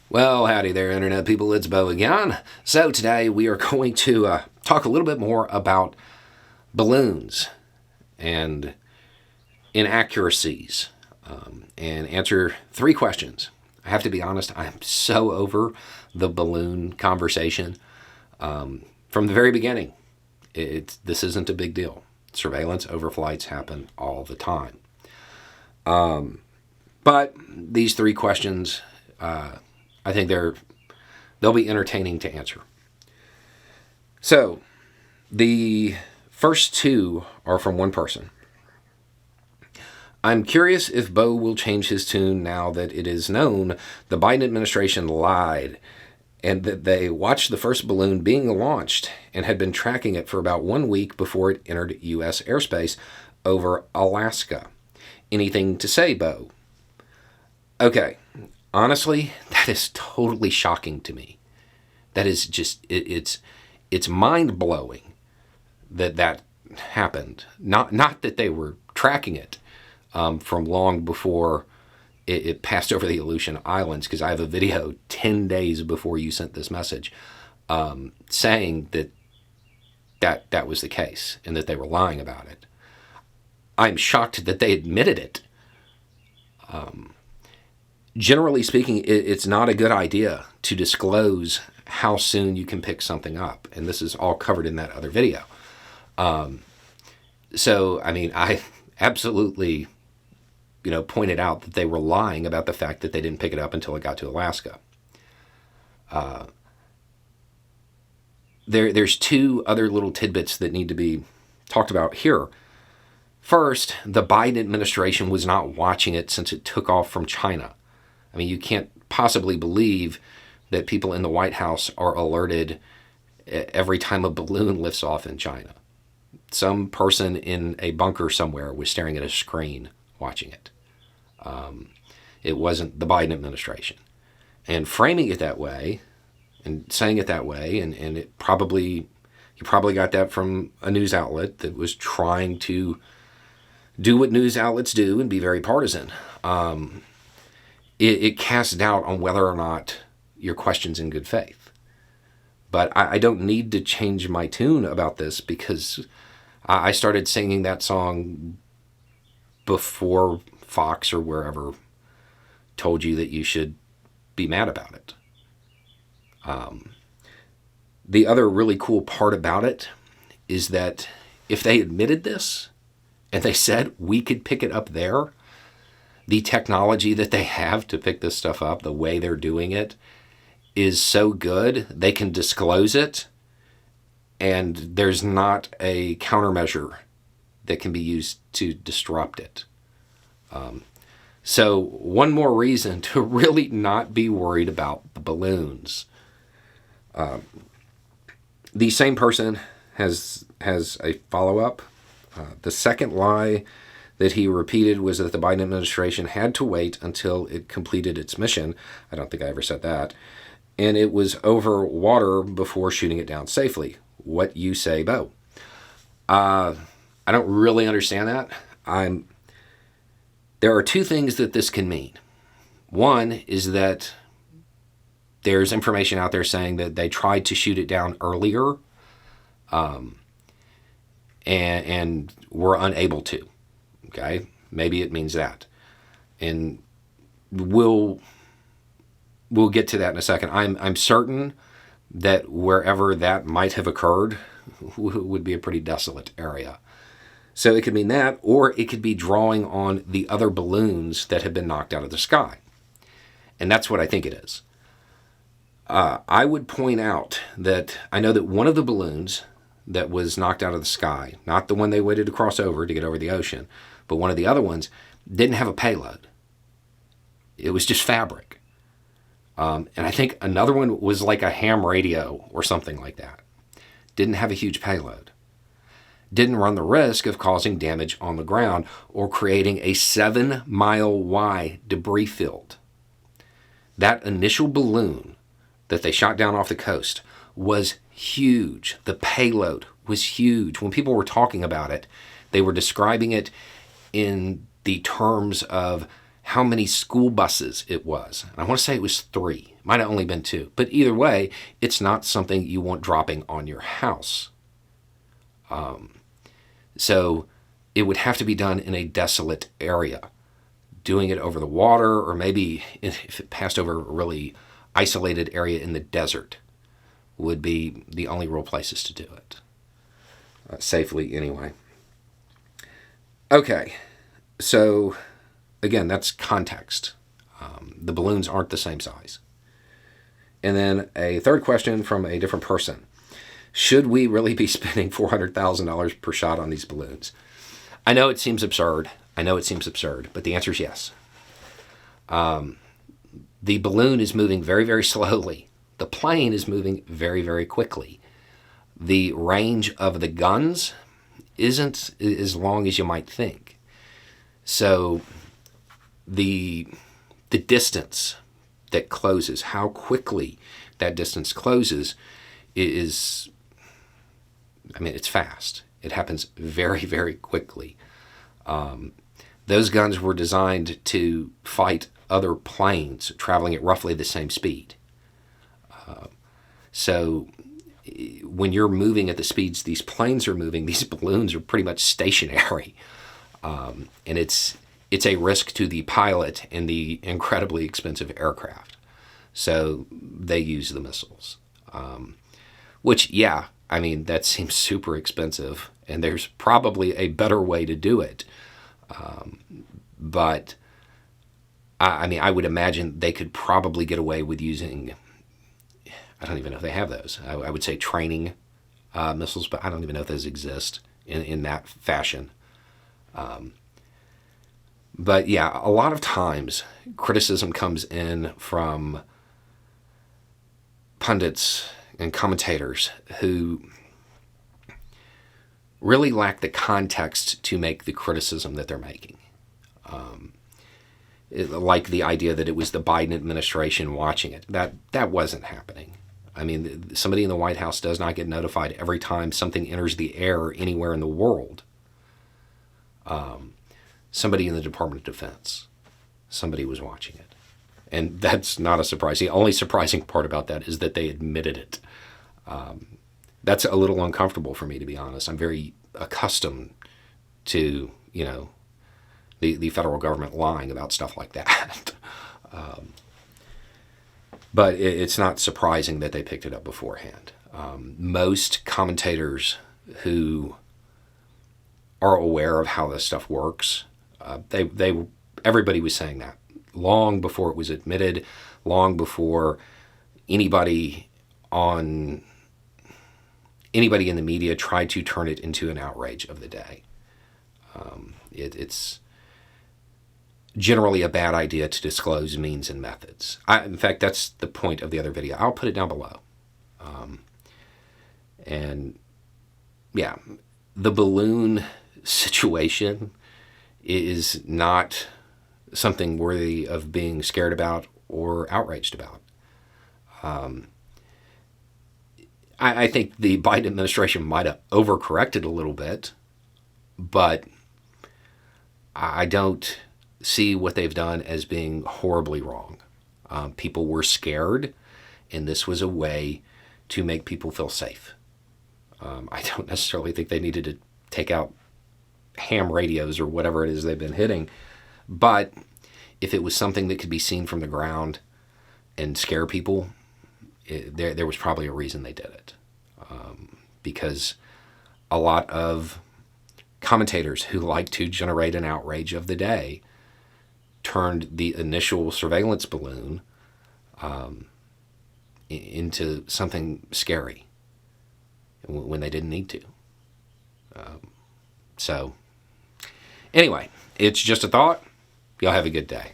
Well, howdy there, Internet people. It's Bo again. So, today we are going to talk a little bit more about balloons and inaccuracies and answer 3 questions. I have to be honest, I'm so over the balloon conversation. From the very beginning, this isn't a big deal. Surveillance overflights happen all the time. But these 3 questions, I think they'll be entertaining to answer. So, the first 2 are from one person. I'm curious if Bo will change his tune now that it is known the Biden administration lied and that they watched the first balloon being launched and had been tracking it for about 1 week before it entered U.S. airspace over Alaska. Anything to say, Bo? Okay. Honestly, that is totally shocking to me. That is just, it's mind-blowing that happened. Not that they were tracking it from long before it passed over the Aleutian Islands, because I have a video 10 days before you sent this message saying that was the case and that they were lying about it. I'm shocked that they admitted it. Generally speaking, it's not a good idea to disclose how soon you can pick something up. And this is all covered in that other video. So, I mean, I absolutely, pointed out that they were lying about the fact that they didn't pick it up until it got to Alaska. There's 2 other little tidbits that need to be talked about here. First, the Biden administration was not watching it since it took off from China. I mean, you can't possibly believe that people in the White House are alerted every time a balloon lifts off in China. Some person in a bunker somewhere was staring at a screen watching it. It wasn't the Biden administration. And framing it that way and saying it that way, and you probably got that from a news outlet that was trying to do what news outlets do and be very partisan. It casts doubt on whether or not your question's in good faith. But I don't need to change my tune about this, because I started singing that song before Fox or wherever told you that you should be mad about it. The other really cool part about it is that if they admitted this and they said we could pick it up there, the technology that they have to pick this stuff up, the way they're doing it, is so good, they can disclose it, and there's not a countermeasure that can be used to disrupt it. So one more reason to really not be worried about the balloons. The same person has a follow-up. The second lie that he repeated was that the Biden administration had to wait until it completed its mission. I don't think I ever said that. And it was over water before shooting it down safely. What you say, Bo? I don't really understand that. There are 2 things that this can mean. One is that there's information out there saying that they tried to shoot it down earlier and were unable to. Okay, maybe it means that, and we'll get to that in a second. I'm certain that wherever that might have occurred would be a pretty desolate area. So it could mean that, or it could be drawing on the other balloons that have been knocked out of the sky, and that's what I think it is. I would point out that I know that one of the balloons that was knocked out of the sky, not the one they waited to cross over to get over the ocean, but one of the other ones, didn't have a payload. It was just fabric. And I think another one was like a ham radio or something like that. Didn't have a huge payload. Didn't run the risk of causing damage on the ground or creating a 7-mile wide debris field. That initial balloon that they shot down off the coast was huge. The payload was huge. When people were talking about it, they were describing it in the terms of how many school buses it was. And I want to say it was 3. Might have only been 2. But either way, it's not something you want dropping on your house. So it would have to be done in a desolate area. Doing it over the water, or maybe if it passed over a really isolated area in the desert, would be the only real places to do it. Safely, anyway. Okay, so again, that's context. The balloons aren't the same size. And then a third question from a different person. Should we really be spending $400,000 per shot on these balloons? I know it seems absurd. But the answer is yes. The balloon is moving very, very slowly. The plane is moving very, very quickly. The range of the guns isn't as long as you might think. So the distance that closes, how quickly that distance closes is, it's fast. It happens very, very quickly. Those guns were designed to fight other planes traveling at roughly the same speed. So when you're moving at the speeds these planes are moving, these balloons are pretty much stationary. And it's a risk to the pilot and the incredibly expensive aircraft. So they use the missiles. Which, that seems super expensive. And there's probably a better way to do it. But I would imagine they could probably get away with using, I don't even know if they have those. I would say training missiles, but I don't even know if those exist in that fashion. But yeah, a lot of times criticism comes in from pundits and commentators who really lack the context to make the criticism that they're making. Like the idea that it was the Biden administration watching it. That wasn't happening. Somebody in the White House does not get notified every time something enters the air anywhere in the world. Somebody in the Department of Defense, somebody was watching it. And that's not a surprise. The only surprising part about that is that they admitted it. That's a little uncomfortable for me, to be honest. I'm very accustomed to, the federal government lying about stuff like that. But it's not surprising that they picked it up beforehand. Most commentators who are aware of how this stuff works, everybody was saying that long before it was admitted, long before anybody in the media tried to turn it into an outrage of the day. It's generally a bad idea to disclose means and methods. In fact, that's the point of the other video. I'll put it down below. The balloon situation is not something worthy of being scared about or outraged about. I think the Biden administration might have overcorrected a little bit, but I don't see what they've done as being horribly wrong. People were scared, and this was a way to make people feel safe. I don't necessarily think they needed to take out ham radios or whatever it is they've been hitting, but if it was something that could be seen from the ground and scare people, there was probably a reason they did it. Because a lot of commentators who like to generate an outrage of the day turned the initial surveillance balloon into something scary when they didn't need to. So, anyway, it's just a thought. Y'all have a good day.